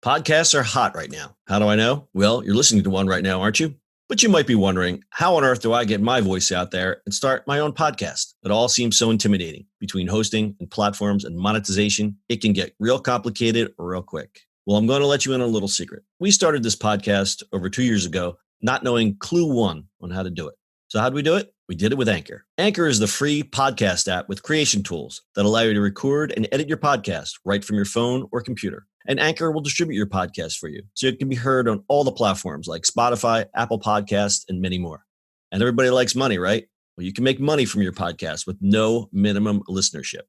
Podcasts are hot right now. How do I know? Well, you're listening to one right now, aren't you? But you might be wondering, how on earth do I get my voice out there and start my own podcast? It all seems so intimidating. Between hosting and platforms and monetization, it can get real complicated real quick. Well, I'm going to let you in on a little secret. We started this podcast over 2 years ago, not knowing clue one on how to do it. So how do we do it? We did it with Anchor. Anchor is the free podcast app with creation tools that allow you to record and edit your podcast right from your phone or computer. And Anchor will distribute your podcast for you, so it can be heard on all the platforms like Spotify, Apple Podcasts, and many more. And everybody likes money, right? Well, you can make money from your podcast with no minimum listenership.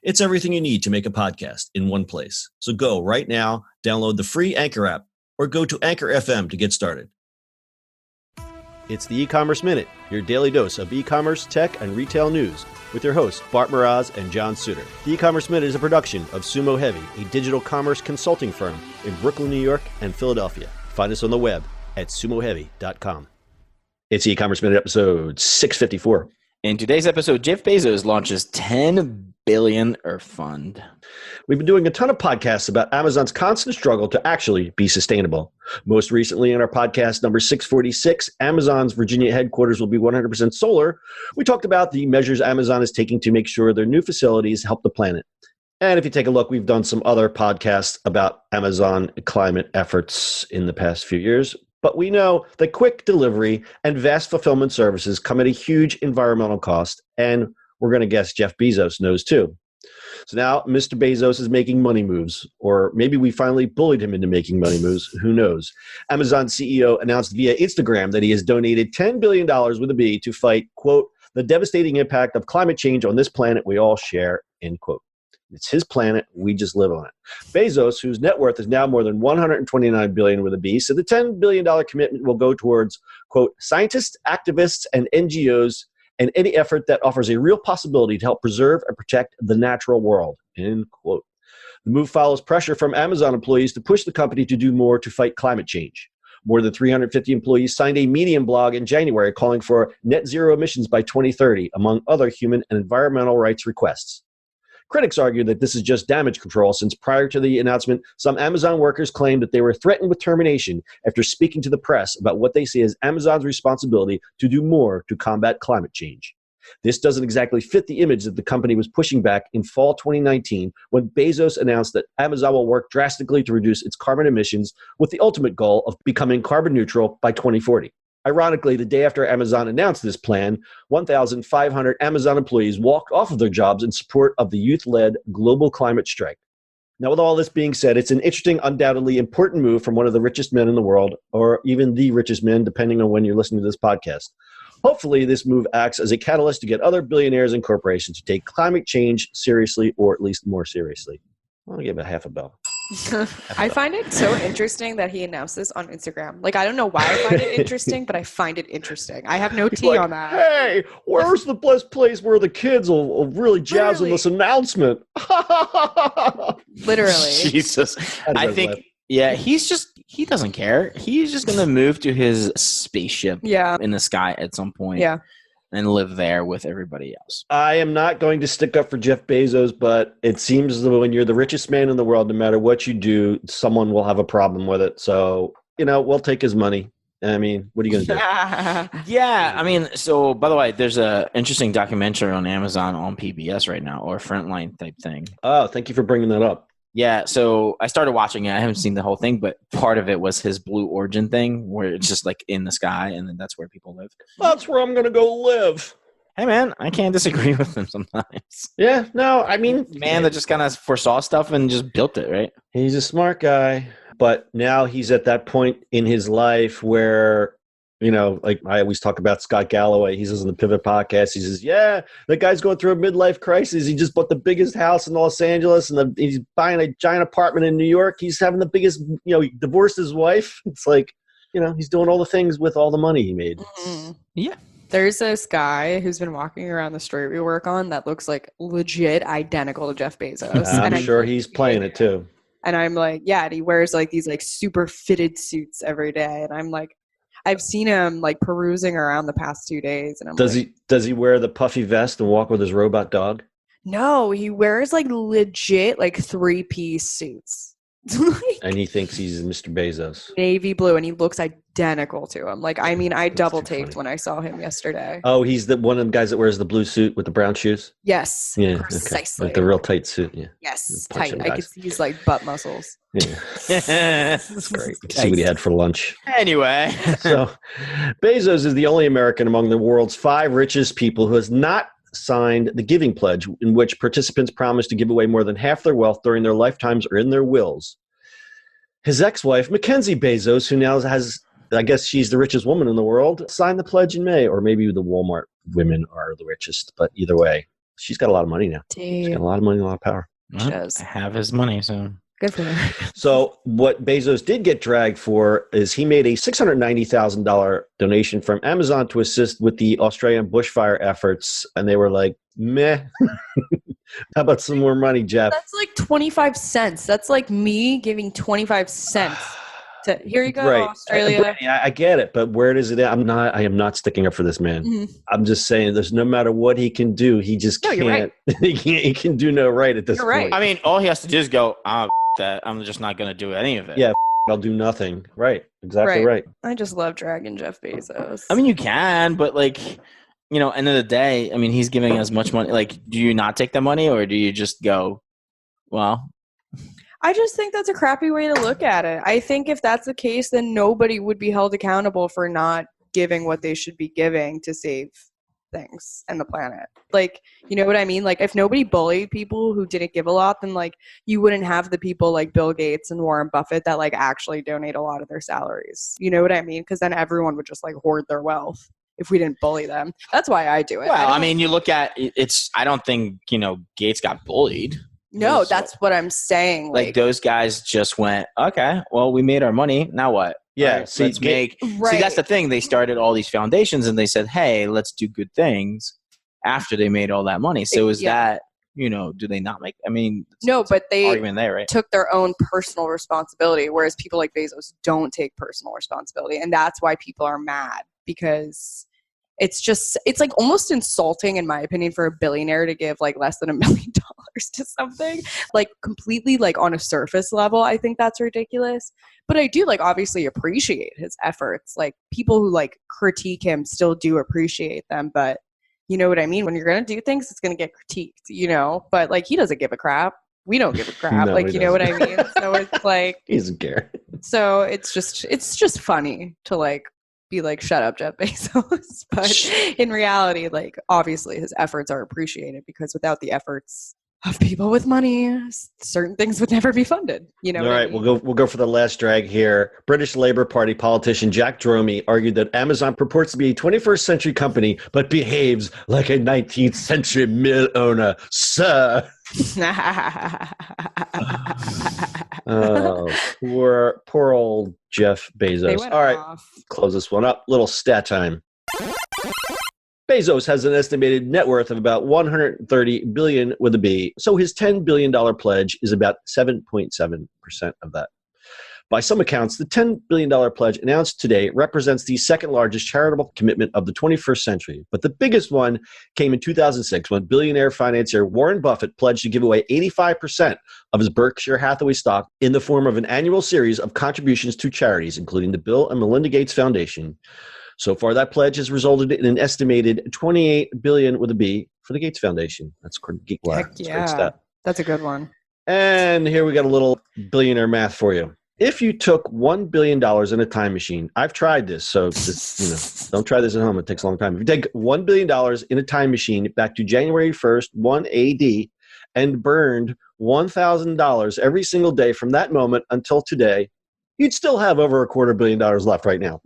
It's everything you need to make a podcast in one place. So go right now, download the free Anchor app, or go to Anchor FM to get started. It's the eCommerce Minute, your daily dose of e-commerce, tech, and retail news with your hosts, Bart, Mroz, and John Suder. The eCommerce Minute is a production of SUMO Heavy, a digital commerce consulting firm in Brooklyn, New York, and Philadelphia. Find us on the web at sumoheavy.com. It's eCommerce Minute episode 654. In today's episode, Jeff Bezos launches $10 billion fund. We've been doing a ton of podcasts about Amazon's constant struggle to actually be sustainable. Most recently in our podcast number 646, Amazon's Virginia headquarters will be 100% solar. We talked about the measures Amazon is taking to make sure their new facilities help the planet. And if you take a look, we've done some other podcasts about Amazon climate efforts in the past few years. But we know that quick delivery and vast fulfillment services come at a huge environmental cost, and we're going to guess Jeff Bezos knows too. So now Mr. Bezos is making money moves, or maybe we finally bullied him into making money moves. Who knows? Amazon CEO announced via Instagram that he has donated $10 billion with a B to fight, quote, the devastating impact of climate change on this planet we all share, end quote. It's his planet. We just live on it. Bezos, whose net worth is now more than $129 billion with a B, said the $10 billion commitment will go towards, quote, scientists, activists, and NGOs, and any effort that offers a real possibility to help preserve and protect the natural world, end quote. The move follows pressure from Amazon employees to push the company to do more to fight climate change. More than 350 employees signed a Medium blog in January calling for net zero emissions by 2030, among other human and environmental rights requests. Critics argue that this is just damage control, since prior to the announcement, some Amazon workers claimed that they were threatened with termination after speaking to the press about what they see as Amazon's responsibility to do more to combat climate change. This doesn't exactly fit the image that the company was pushing back in fall 2019 when Bezos announced that Amazon will work drastically to reduce its carbon emissions with the ultimate goal of becoming carbon neutral by 2040. Ironically, the day after Amazon announced this plan, 1,500 Amazon employees walked off of their jobs in support of the youth-led global climate strike. Now, with all this being said, it's an interesting, undoubtedly important move from one of the richest men in the world, or even the richest men, depending on when you're listening to this podcast. Hopefully, this move acts as a catalyst to get other billionaires and corporations to take climate change seriously, or at least more seriously. I'll give it half a bell. I find it so interesting that he announced this on Instagram. Like, I don't know why I find it interesting, but I find it interesting. I have no tea on that. Hey, where's the best place where the kids will really jazz on this announcement? Literally. Jesus. I think, yeah, he doesn't care. He's just going to move to his spaceship in the sky at some point. Yeah. And live there with everybody else. I am not going to stick up for Jeff Bezos, but it seems as though when you're the richest man in the world, no matter what you do, someone will have a problem with it. So, we'll take his money. I mean, what are you going to do? Yeah, I mean, so by the way, there's a interesting documentary on Amazon on PBS right now, or Frontline type thing. Oh, thank you for bringing that up. Yeah, so I started watching it. I haven't seen the whole thing, but part of it was his Blue Origin thing, where it's just like in the sky, and then that's where people live. That's where I'm going to go live. Hey, man, I can't disagree with him sometimes. Yeah, no, I mean... Man that just kind of foresaw stuff and just built it, right? He's a smart guy, but now he's at that point in his life where... like I always talk about Scott Galloway. He says on the Pivot podcast, he says, yeah, that guy's going through a midlife crisis. He just bought the biggest house in Los Angeles and he's buying a giant apartment in New York. He's having the biggest, he divorced his wife. It's like, he's doing all the things with all the money he made. Mm-hmm. Yeah. There's this guy who's been walking around the street we work on that looks like legit identical to Jeff Bezos. I'm sure he's playing it too. And I'm like, yeah, and he wears like these like super fitted suits every day. And I'm like, I've seen him like perusing around the past 2 days. And does he wear the puffy vest and walk with his robot dog? No, he wears like legit like 3-piece suits. And he thinks he's Mr. Bezos. Navy blue, and he looks identical to him. Like, I mean, I double taped when I saw him yesterday. Oh, he's the one of the guys that wears the blue suit with the brown shoes? Yes. Yeah. Precisely. Okay. Like the real tight suit. Yeah. Yes. Tight. I could see his like butt muscles. Yeah. That's great. See what he had for lunch. Anyway. So Bezos is the only American among the world's 5 richest people who has not signed the Giving Pledge, in which participants promise to give away more than half their wealth during their lifetimes or in their wills. His ex-wife, Mackenzie Bezos, who now has, I guess she's the richest woman in the world, signed the pledge in May, or maybe the Walmart women are the richest, but either way, she's got a lot of money now. Damn. She's got a lot of money and a lot of power. Well, I have his money, so... Good for her. So what Bezos did get dragged for is he made a $690,000 donation from Amazon to assist with the Australian bushfire efforts. And they were like, meh. How about some more money, Jeff? That's like 25 cents. That's like me giving 25 cents. Here you go, right. Australia. Brittany, I get it, but where does it end? I am not sticking up for this man. Mm-hmm. I'm just saying there's no matter what he can do, he just can't. Right. he can do no right at this point. Right. I mean, all he has to do is go, that I'm just not going to do any of it. Yeah, I'll do nothing. Right. Exactly right. I just love dragging Jeff Bezos. I mean, you can, but like, you know, end of the day, I mean, he's giving as much money. Like, do you not take the money or do you just go, well... I just think that's a crappy way to look at it. I think if that's the case, then nobody would be held accountable for not giving what they should be giving to save things and the planet. Like, you know what I mean? Like, if nobody bullied people who didn't give a lot, then like you wouldn't have the people like Bill Gates and Warren Buffett that like actually donate a lot of their salaries. You know what I mean? Because then everyone would just like hoard their wealth if we didn't bully them. That's why I do it. Well, I mean, you look at it's. I don't think Gates got bullied. No, that's what I'm saying. Like those guys just went, okay, well, we made our money. Now what? Yeah. Right, see, that's the thing. They started all these foundations and they said, hey, let's do good things after they made all that money. So that, do they not make, I mean, no, but they argument there, right? Took their own personal responsibility, whereas people like Bezos don't take personal responsibility. And that's why people are mad, because it's like almost insulting, in my opinion, for a billionaire to give like less than $1 million to something, like completely like on a surface level. I think that's ridiculous. But I do like obviously appreciate his efforts. Like people who like critique him still do appreciate them. But you know what I mean? When you're going to do things, it's going to get critiqued, but like he doesn't give a crap. We don't give a crap. No, like, you know what I mean? So it's like, he doesn't care. So it's just funny to like, be like, shut up, Jeff Bezos. But in reality, like, obviously his efforts are appreciated, because without the efforts of people with money, certain things would never be funded. You know. All right, we'll go for the last drag here. British Labour Party politician Jack Dromey argued that Amazon purports to be a 21st century company, but behaves like a 19th century mill owner, sir. Oh, poor old Jeff Bezos. All right, close this one up. Little stat time. Bezos has an estimated net worth of about $130 billion with a B, so his $10 billion pledge is about 7.7% of that. By some accounts, the $10 billion pledge announced today represents the second largest charitable commitment of the 21st century. But the biggest one came in 2006 when billionaire financier Warren Buffett pledged to give away 85% of his Berkshire Hathaway stock in the form of an annual series of contributions to charities, including the Bill and Melinda Gates Foundation. So far, that pledge has resulted in an estimated $28 billion with a B for the Gates Foundation. That's Geek Wire. Heck yeah. That's a good one. And here we got a little billionaire math for you. If you took $1 billion in a time machine, I've tried this, so just, don't try this at home. It takes a long time. If you take $1 billion in a time machine back to January 1st, 1 AD, and burned $1,000 every single day from that moment until today, you'd still have over $250 million left right now.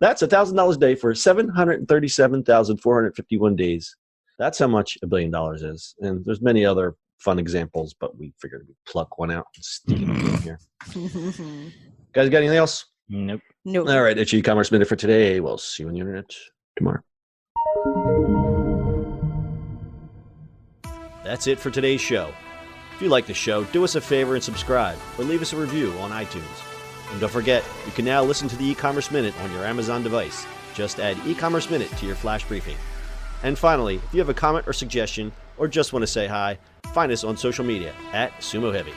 That's $1,000 a day for 737,451 days. That's how much $1 billion is. And there's many other fun examples, but we figured we'd pluck one out and stick it in here. Guys, got anything else? Nope. All right, it's your e-commerce minute for today. We'll see you on the internet tomorrow. That's it for today's show. If you like the show, do us a favor and subscribe, or leave us a review on iTunes. And don't forget, you can now listen to the e-commerce minute on your Amazon device. Just add e-commerce minute to your flash briefing. And finally, if you have a comment or suggestion, or just want to say hi, find us on social media at SUMO Heavy.